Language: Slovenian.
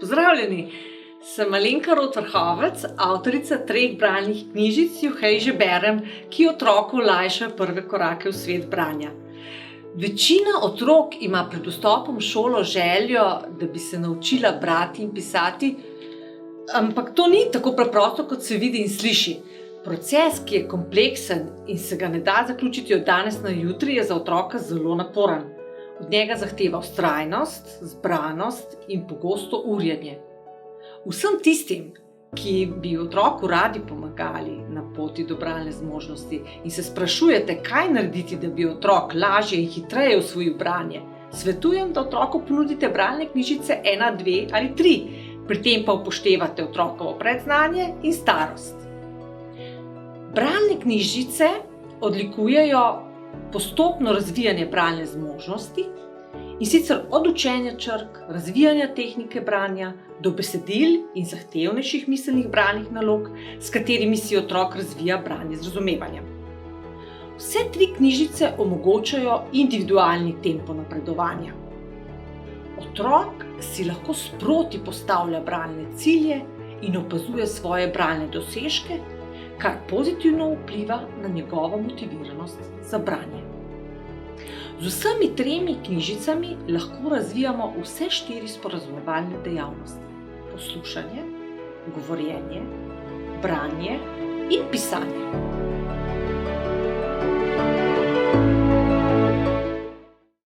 Pozdravljeni, sem Alenka Rot-Vrhovec, avtorica 3 bralnih knjižic Juhej, že berem, ki otroku olajšajo prve korake v svet branja. Večina otrok ima pred vstopom v šolo željo, da bi se naučila brati in pisati, ampak to ni tako preprosto, kot se vidi in sliši. Proces, ki je kompleksen in se ga ne da zaključiti od danes na jutri, je za otroka zelo naporen. Od njega zahteva vztrajnost, zbranost in pogosto urjenje. Vsem tistim, ki bi otroku radi pomagali na poti do bralne zmožnosti in se sprašujete, kaj narediti, da bi otrok lažje in hitreje usvojil branje, svetujem, da otroku ponudite bralne knjižice 1, 2 ali 3, pri tem pa upoštevate otrokovo predznanje in starost. Bralne knjižice odlikujejo postopno razvijanje bralne zmožnosti, in sicer od učenja črk, razvijanja tehnike branja, do besedil in zahtevnejših miselnih bralnih nalog, s katerimi si otrok razvija branje z razumevanjem. Vse 3 knjižice omogočajo individualni tempo napredovanja. Otrok si lahko sproti postavlja bralne cilje in opazuje svoje bralne dosežke, kar pozitivno vpliva na njegovo motiviranost za branje. Z vsemi 3 knjižicami lahko razvijamo vse 4 sporazumevalne dejavnosti: poslušanje, govorjenje, branje in pisanje.